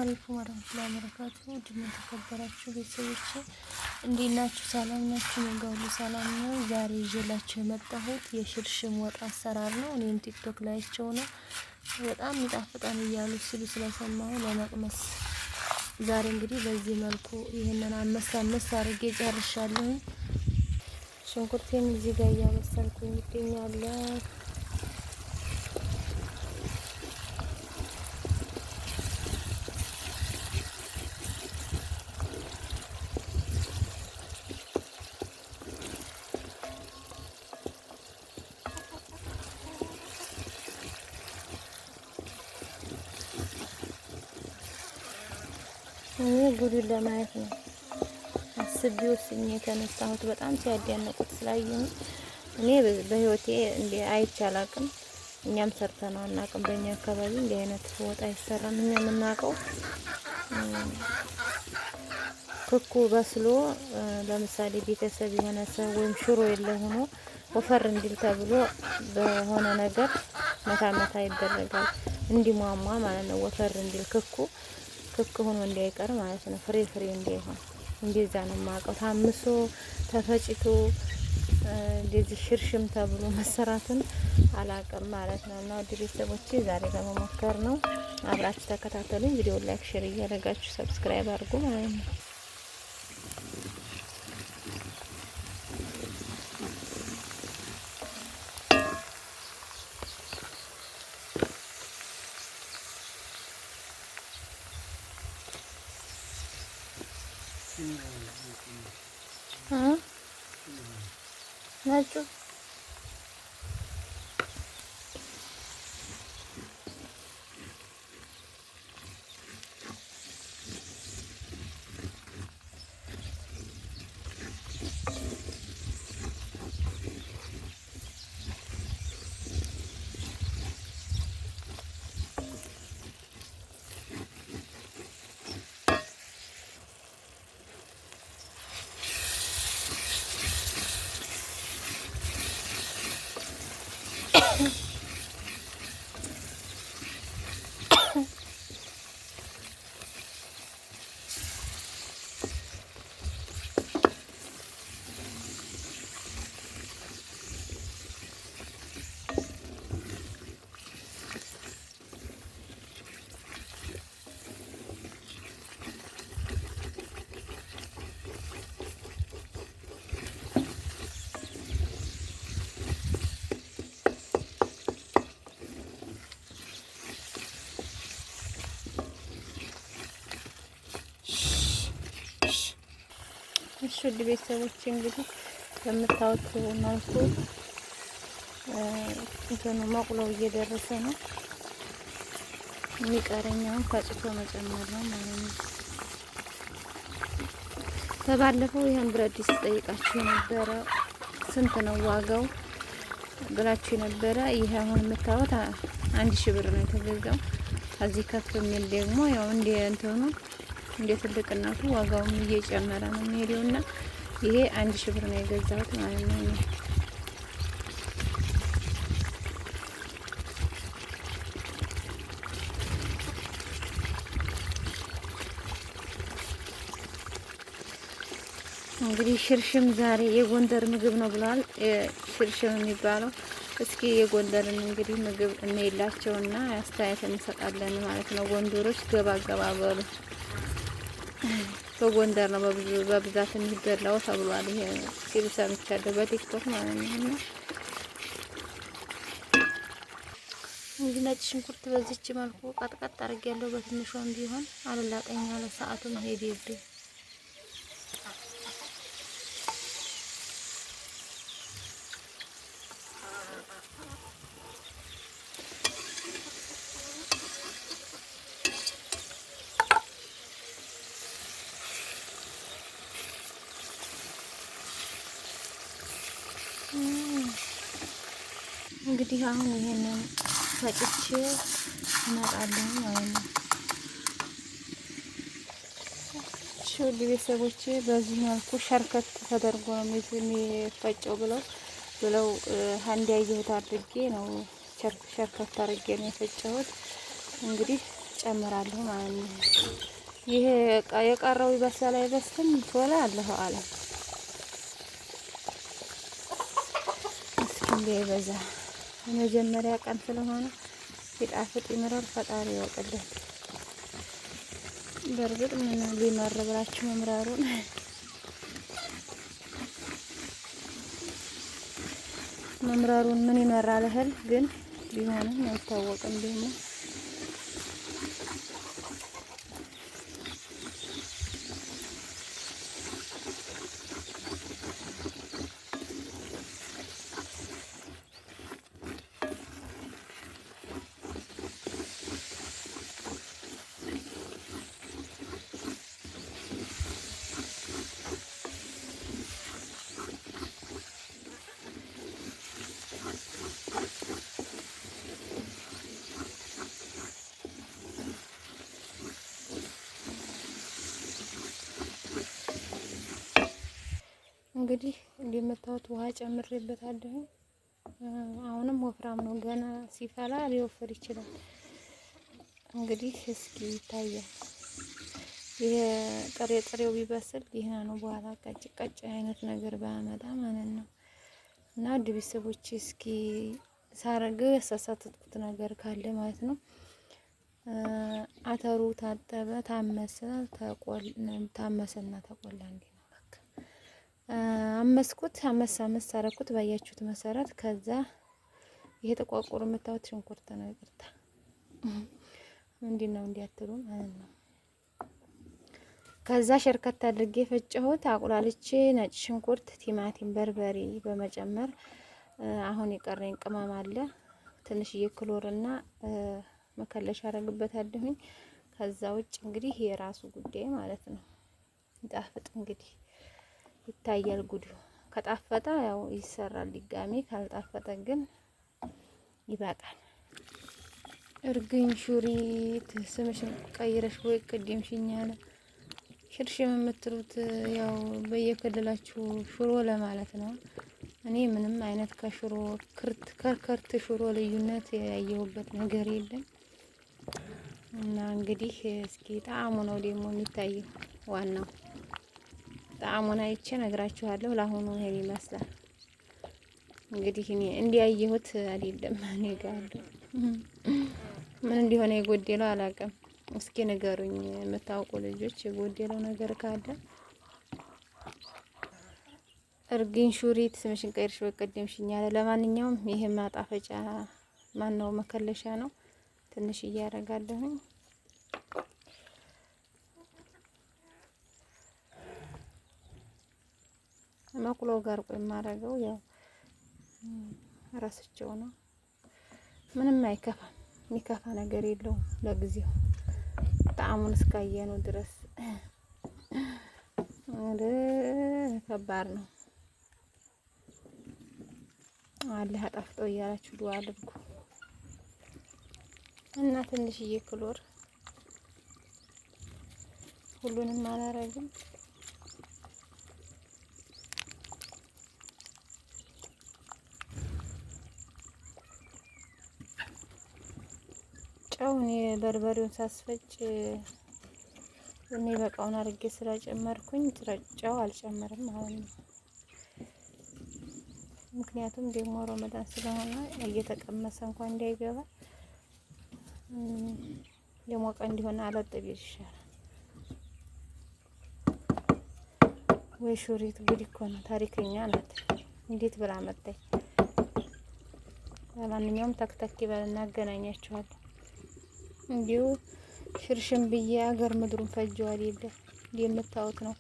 አለይኩም ወራህመቱላሂ ወበረካቱሁ። ውድና የተከበራችሁ ቤተሰቦቼ እንዴት ናችሁ? ሰላም ናችሁ? እኔ ጋር ሁሉ ሰላም ነው። ዛሬ ይዤላችሁ የመጣሁት የሽርሽም ወጥ አሰራር ነው። እኔም ቲክቶክ ላይቸው ነው በጣም ይጣፍጣል እያሉ ሲሉ ስለሰማሁ ለመቅመስ ዛሬ እንግዲህ በዚህ መልኩ ይሄንን አመስ አድርጌ ጨርሻለሁ። ሽንኩርቴን እዚህ ጋር እያበሰልኩኝ ይገኛለሁ። እኔ ጉዱን ለማየት ነው አስቤው ወስኜ የተነሳሁት። በጣም ሲያዳነቁት ስላየኝ እኔ በህይወቴ እንደ አይቼ አላቅም። እኛም ሰርተነው አናቅም። በእኛ አካባቢ እንዲህ አይነት ወጥ አይሰራም። እኛ የምናውቀው ክኩ በስሎ ለምሳሌ ቤተሰብ የሆነ ሰው ወይም ሽሮ የለ ሆኖ ወፈር እንዲል ተብሎ በሆነ ነገር መታ ይደረጋል እንዲሟሟ ማለት ነው። ወፈር እንዲል ክክ ሆኖ እንዳይቀር ማለት ነው። ፍሬ እንዳይሆን እንደዛ ነው የማውቀው። ታምሶ ተፈጭቶ እንደዚህ ሽርሽም ተብሎ መሰራትን አላውቅም ማለት ነው። እና ወደ ቤተሰቦቼ ዛሬ ለመሞከር ነው። አብራችሁ ተከታተሉኝ። ቪዲዮ ላይክ፣ ሼር እያደረጋችሁ ሰብስክራይብ አድርጉ ማለት ነው። ነጩ እሺ ውድ ቤተሰቦች እንግዲህ በምታዩት መልኩ እንትኑ መቁለው እየደረሰ ነው። የሚቀረኛውን ፈጭቶ መጨመር ነው ማለት ነው። በባለፈው ይሄን ብረት ድስት ጠይቃችሁ የነበረ ስንት ነው ዋጋው ብላችሁ የነበረ ይሄ አሁን የምታዩት 1000 ብር ነው የተገዛው። ከዚህ ከፍ የሚል ደግሞ ያው እንደ እንትኑ እንደ ትልቅነቱ ዋጋውም እየጨመረ ነው የሚሄደውና ይሄ 1000 ብር ነው የገዛሁት ማለት ነው። እንግዲህ ሽርሽም ዛሬ የጎንደር ምግብ ነው ብለዋል። ሽርሽም የሚባለው እስኪ የጎንደርን እንግዲህ ምግብ እንይላቸውና አስተያየት እንሰጣለን ማለት ነው። ጎንደሮች ገባ በሉ። በጎንደር ነው በብዛት የሚበላው ተብሏል። ይሄ ሲሉ ሰምቻለሁ በቲክቶክ ማለት ነው። እንግዲህ ነጭ ሽንኩርት በዚች መልኩ ቀጥቀጥ አድርጌያለሁ። በትንሿም ቢሆን አልላጠኝ ያለ ሰዓቱም ሄደብኝ። እንግዲህ አሁን ይሄንን ፈጭቼ እመጣለሁ ማለት ነው። ውድ ቤተሰቦቼ በዚህ መልኩ ሸርከት ተደርጎ ነው የሚፈጨው ብለው አንድ ያየሁት አድርጌ ነው ሸርከት አድርጌ ነው የፈጨሁት። እንግዲህ ጨምራለሁ ማለት ነው። ይሄ የቀረው ይበስላል አይበስልም ቶሎ አለሁ አለ እስኪ እንዳይበዛ የመጀመሪያ ቀን ስለሆነ ሲጣፍጥ ይምረር ፈጣሪ ያውቅለት። በርግጥ ምን ሊመር ብላችሁ መምራሩን ምን ይመራል እህል ግን ቢሆንም አይታወቅም ደግሞ እንግዲህ እንደምታዩት ውሃ ጨምሬበታለሁ። አሁንም ወፍራም ነው፣ ገና ሲፈላ ሊወፍር ይችላል። እንግዲህ እስኪ ይታያል። ይሄ ጥሬው ቢበስል ይሄን ነው። በኋላ ቀጭ አይነት ነገር ባመጣ ማለት ነው። እና ውድ ቤተሰቦቼ እስኪ ሳረግ ያሳሳትኩት ነገር ካለ ማለት ነው። አተሩ ታጠበ፣ ታመሰና ተቆላ እንዴ አመስኩት አመስ አረኩት ባያችሁት መሰረት። ከዛ ይሄ ተቋቁሮ የምታዩት ሽንኩርት ነው። ይቅርታ ምንድነው እንዲያትሉ ማለት ነው። ከዛ ሸርከት አድርጌ ፈጨሁት አቁላልቼ ነጭ ሽንኩርት፣ ቲማቲም፣ በርበሬ በመጨመር አሁን የቀረኝ ቅመም አለ ትንሽዬ ክሎርና መከለሻ አረግበታለሁኝ። ከዛ ውጭ እንግዲህ የራሱ ጉዳይ ማለት ነው። ይጣፍጥ እንግዲህ ይታያል ጉዱ። ከጣፈጠ ያው ይሰራል ድጋሚ፣ ካልጣፈጠ ግን ይበቃል። እርግኝ ሹሪት ስምሽን ቀይረሽ ወይ ቅድምሽኝ አለ። ሽርሽም የምትሉት ያው በየክልላችሁ ሽሮ ለማለት ነው። እኔ ምንም አይነት ከሽሮ ከርት ሽሮ ልዩነት ያየሁበት ነገር የለም። እና እንግዲህ እስኪ ጣዕሙ ነው ደግሞ የሚታየው ዋናው ጣዕሙን አይቼ ነግራችኋለሁ። ለአሁኑ ይሄን ይመስላል እንግዲህ እኔ እንዲያየሁት አይደለም። እኔ ጋር ምን እንዲሆነ የጎደለው አላውቅም። እስኪ ንገሩኝ የምታውቁ ልጆች የጎደለው ነገር ካለ። እርግኝ ሹሪት ስምሽን ቀይርሽ በቀደምሽኝ አለ። ለማንኛውም ይሄ ማጣፈጫ ማነው መከለሻ ነው። ትንሽ እያረጋለሁኝ መቁሎ ጋር ቆይ የማረገው ያው ረስቸው ነው። ምንም አይከፋም፣ የሚከፋ ነገር የለውም። ለጊዜው ጣዕሙን እስካየነው ድረስ ከባድ ነው። አላህ አጣፍጦ እያላችሁ ዱአ አድርጉ እና ትንሽዬ ክሎር ሁሉንም አላረግም። ጨው እኔ በርበሬውን ሳስፈጭ እኔ በቃውን አድርጌ ስለጨመርኩኝ ጨው አልጨመርም ማለት ነው። ምክንያቱም ደግሞ ረመዳን ስለሆነ እየተቀመሰ እንኳን እንዳይገባ የሞቀ እንዲሆን አለጥብ ይሻላል። ወይ ሹሪት ጉድ እኮ ነው። ታሪከኛ ናት። እንዴት ብላ መጣች። ለማንኛውም ተክተክ ይበልና አገናኛችኋለሁ። እንዲሁ ሽርሽም ብዬ አገር ምድሩን ፈጀዋል። የምታዩት ነው።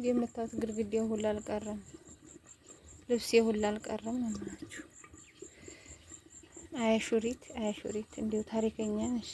የምታዩት ግድግዳው ሁሉ አልቀረም፣ ልብሴ ሁሉ አልቀረም ነው የምላችሁ። አይ ሹሪት እንዲሁ ታሪከኛ ነሽ።